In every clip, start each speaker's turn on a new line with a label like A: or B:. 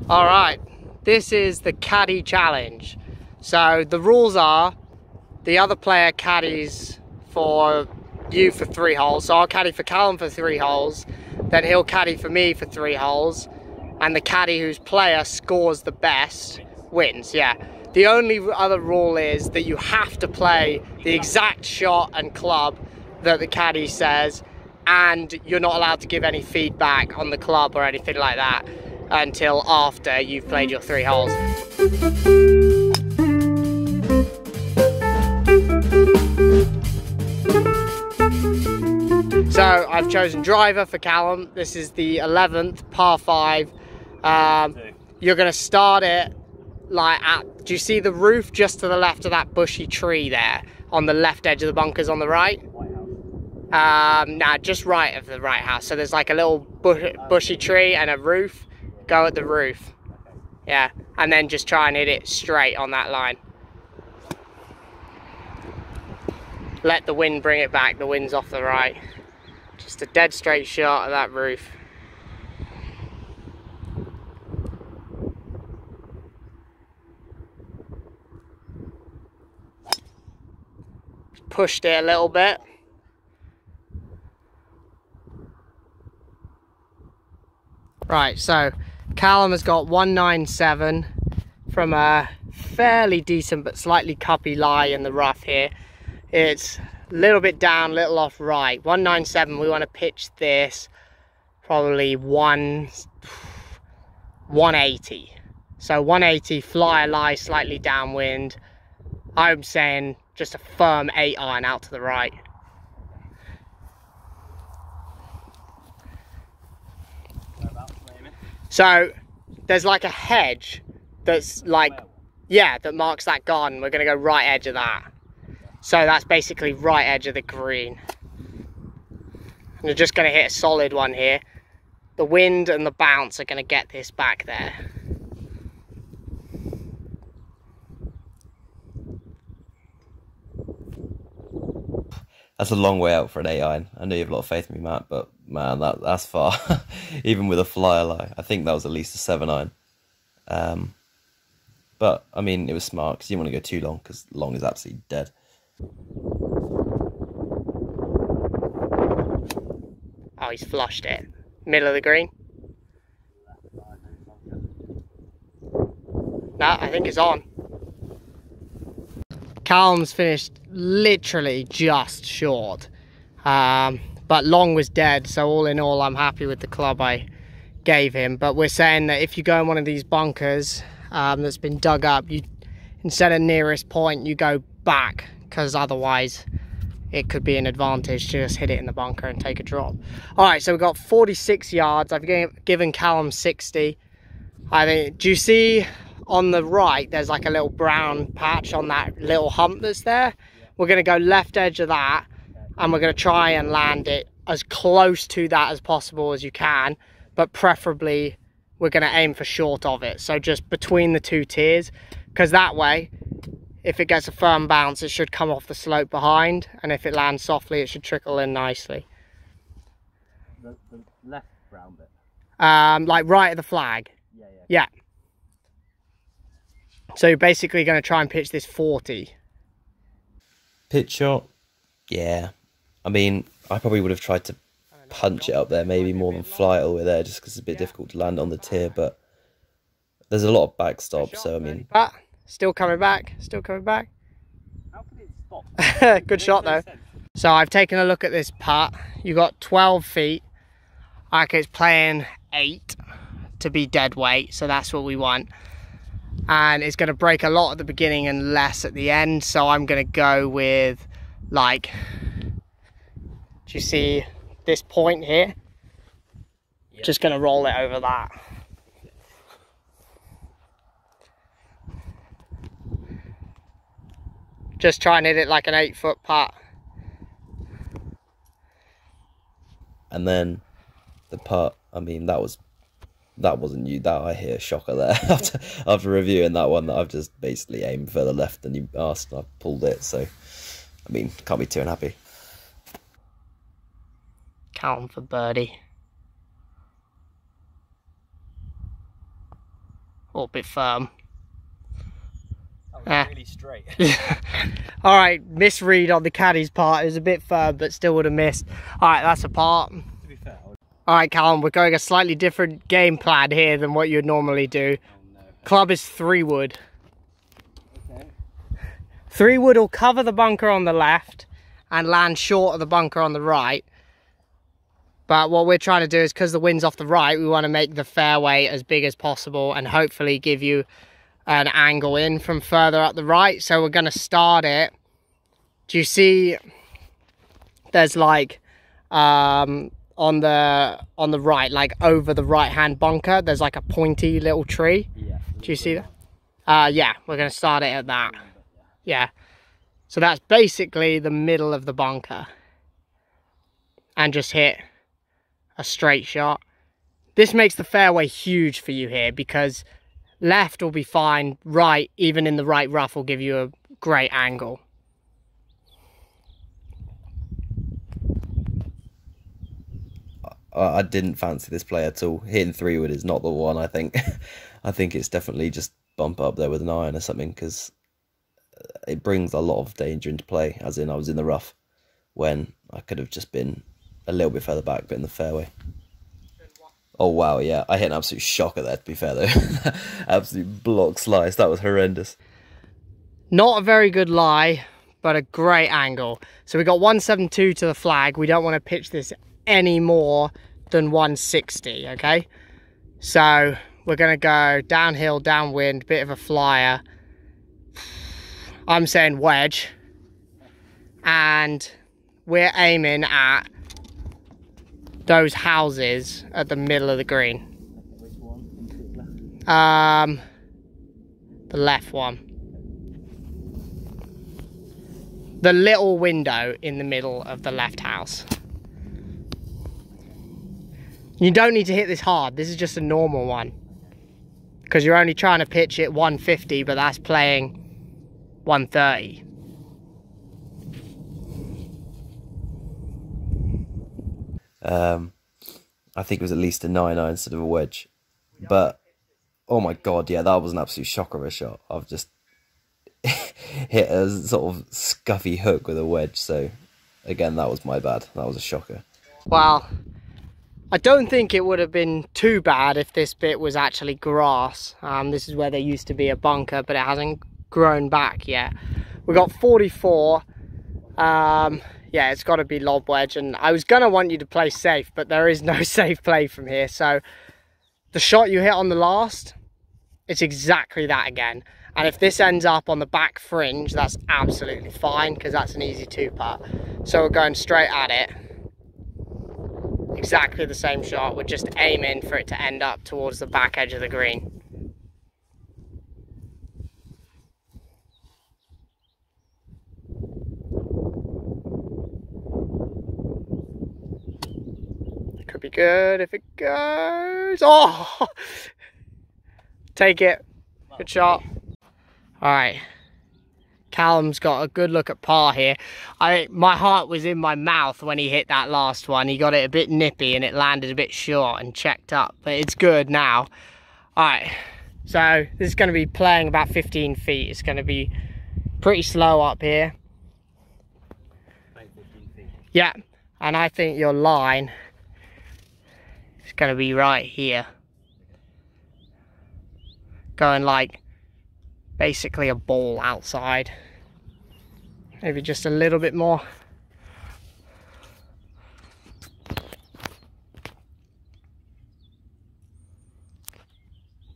A: All right, this is the caddy challenge. So the rules are, the other player caddies for you for 3 holes. So I'll caddy for Callum for 3 holes, then he'll caddy for me for 3 holes, and the caddy whose player scores the best wins, yeah. The only other rule is that you have to play the exact shot and club that the caddy says, and you're not allowed to give any feedback on the club or anything like that until after you've played your 3 holes. So I've chosen driver for Callum. This is the 11th par 5. You're going to start it like at, do you see the roof just to the left of that bushy tree there on the left edge of the bunkers on the right? Nah, just right of the right house. So there's like a little bushy tree and a roof. Go at the roof. Yeah, and then just try and hit it straight on that line. Let the wind bring it back. The wind's off the right. Just a dead straight shot of that roof. Pushed it a little bit. Right, so Callum has got 197 from a fairly decent but slightly cuppy lie in the rough here. It's a little bit down, little off right. 197, we want to pitch this probably 180. So 180, fly a lie, slightly downwind. I'm saying just a firm 8 iron out to the right. So there's like a hedge that's like, yeah, that marks that garden. We're going to go right edge of that. So that's basically right edge of the green. And you're just going to hit a solid one here. The wind and the bounce are going to get this back there.
B: That's a long way out for an 8 iron. I know you have a lot of faith in me, Matt, but man, that's far. Even with a flyer lie, I think that was at least a 7 iron. But I mean, it was smart because you don't want to go too long because long is absolutely dead.
A: Oh, he's flushed it. Middle of the green. No, I think it's on. Callum's finished literally just short. But long was dead, so all in all, I'm happy with the club I gave him. But we're saying that if you go in one of these bunkers that's been dug up, you instead of nearest point, you go back, because otherwise it could be an advantage to just hit it in the bunker and take a drop. All right, so we've got 46 yards. I've given Callum 60. I think, do you see on the right, there's like a little brown patch on that little hump that's there? We're going to go left edge of that, and we're going to try and land it as close to that as possible as you can, but preferably we're going to aim for short of it. So just between the 2 tiers, because that way, if it gets a firm bounce, it should come off the slope behind, and if it lands softly, it should trickle in nicely.
C: The left brown bit?
A: Like right at the flag. Yeah. So you're basically going to try and pitch this 40.
B: Pitch shot? Yeah. I mean, I probably would have tried to punch it up there, maybe more than fly it all the way there, just because it's a bit difficult to land on the tier, but there's a lot of backstop, so I mean...
A: But still coming back, still coming back.
C: How can it stop?
A: Good shot though. So I've taken a look at this putt. You got 12 feet. Like it's playing 8 to be dead weight, so that's what we want. And it's going to break a lot at the beginning and less at the end, so I'm going to go with, like, do you see this point here? Yep. Just going to roll it over that. Just try and hit it like an 8-foot putt.
B: And then the putt, I mean, that wasn't you. That I hit a shocker there after reviewing that one. That I've just basically aimed further left than you asked, and I pulled it. So, I mean, can't be too unhappy.
A: Callum for birdie. Or a bit firm.
C: That was really straight.
A: All right, misread on the caddy's part. It was a bit firm, but still would have missed. All right, that's a part.
C: To be fair,
A: All right, Callum, we're going a slightly different game plan here than what you'd normally do.
C: oh no.
A: Club is 3 wood.
C: Okay.
A: 3 wood will cover the bunker on the left and land short of the bunker on the right. But what we're trying to do is, because the wind's off the right, we want to make the fairway as big as possible and hopefully give you an angle in from further up the right. So we're going to start it. Do you see there's like on the right, like over the right hand bunker, there's like a pointy little tree?
C: Yeah.
A: Do you see that? Yeah, we're going to start it at that. Yeah. So that's basically the middle of the bunker. And just hit a straight shot. This makes the fairway huge for you here because left will be fine, right, even in the right rough, will give you a great angle.
B: I didn't fancy this play at all. Hitting 3 wood is not the one, I think. I think it's definitely just bump up there with an iron or something, because it brings a lot of danger into play, as in I was in the rough when I could have just been a little bit further back, but in the fairway. Oh wow, yeah, I hit an absolute shocker there, to be fair though. Absolute block slice, that was horrendous.
A: Not a very good lie, but a great angle. So we got 172 to the flag. We don't want to pitch this any more than 160, okay? So we're going to go downhill, downwind, bit of a flyer. I'm saying wedge. And we're aiming at those houses at the middle of the green.
C: Which one in particular?
A: The left one. The little window in the middle of the left house. You don't need to hit this hard. This is just a normal one. Because you're only trying to pitch it 150, but that's playing 130.
B: I think it was at least a 9-iron instead of a wedge. But, oh my god, yeah, that was an absolute shocker of a shot. I've just hit a sort of scuffy hook with a wedge, so again, that was my bad. That was a shocker.
A: Well, I don't think it would have been too bad if this bit was actually grass. This is where there used to be a bunker, but it hasn't grown back yet. We got 44. Yeah, it's got to be lob wedge, and I was going to want you to play safe, but there is no safe play from here. So the shot you hit on the last, it's exactly that again. And if this ends up on the back fringe, that's absolutely fine, because that's an easy 2-putt. So we're going straight at it. Exactly the same shot. We're just aiming for it to end up towards the back edge of the green. Could be good if it goes. Oh! Take it. Good shot. Alright. Callum's got a good look at par here. My heart was in my mouth when he hit that last one. He got it a bit nippy and it landed a bit short and checked up. But it's good now. Alright. So this is going to be playing about 15 feet. It's going to be pretty slow up here.
C: 15 feet.
A: Yeah. And I think your line is going to be right here. Going like basically a ball outside. Maybe just a little bit more.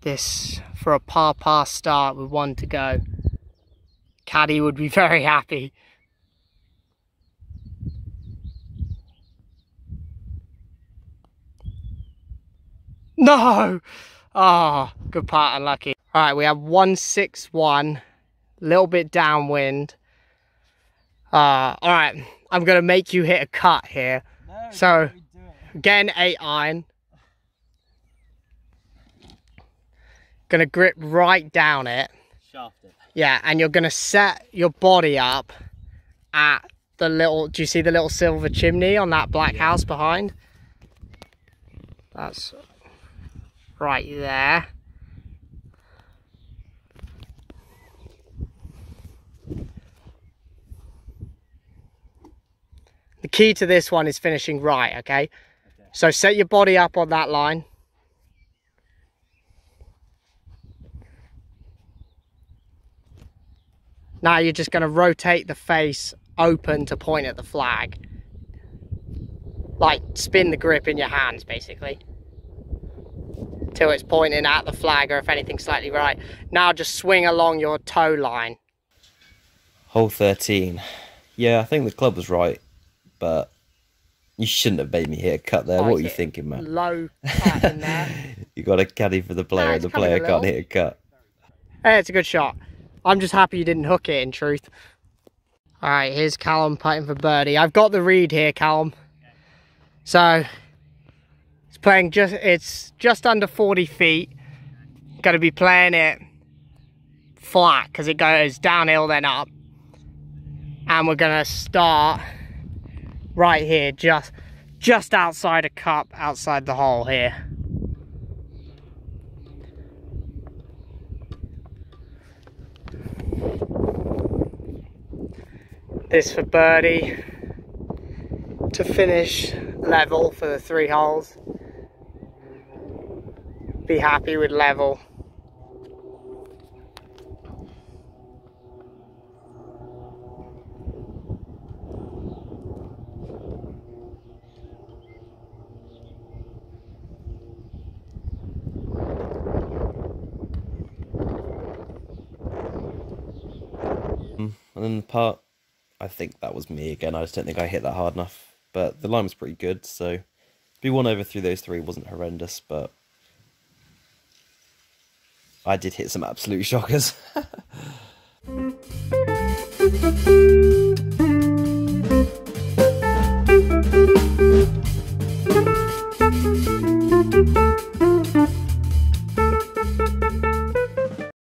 A: This for a par start with 1 to go. Caddy would be very happy. No! Ah, oh, good part, unlucky. All right, we have 161, a little bit downwind. All right, I'm gonna make you hit a cut here.
C: No,
A: so, again, 8-iron. Gonna grip right down it.
C: Shaft it.
A: Yeah, and you're gonna set your body up at the little, do you see the little silver chimney on that black house behind? That's right there. The key to this one is finishing right, okay? So set your body up on that line. Now you're just going to rotate the face open to point at the flag. Like spin the grip in your hands basically. Till it's pointing at the flag, or if anything slightly right. Now just swing along your toe line.
B: Hole 13. Yeah, I think the club was right, but you shouldn't have made me hit a cut there. What are you thinking, man?
A: Low cut in there.
B: You got a caddy for the player, and the player can't hit a cut.
A: Hey, it's a good shot. I'm just happy you didn't hook it, in truth. Alright, here's Callum putting for birdie. I've got the read here, Callum. So, it's just under 40 feet. Going to be playing it flat, because it goes downhill then up. And we're going to start right here, just outside a cup, outside the hole here. This for birdie to finish level for the 3 holes. Be happy with level.
B: And then the putt, I think that was me again. I just don't think I hit that hard enough. But the line was pretty good, so to be 1 over through those 3 wasn't horrendous, but I did hit some absolute shockers.